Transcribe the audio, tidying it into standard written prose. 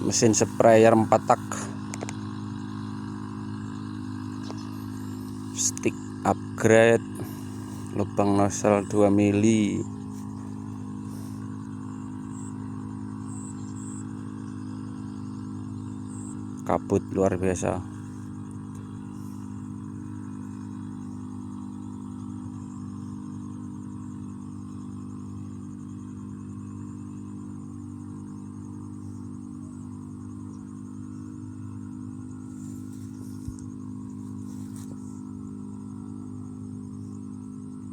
mesin sprayer 4 tak, stick upgrade, lubang nozzle 2 mili, kabut luar biasa.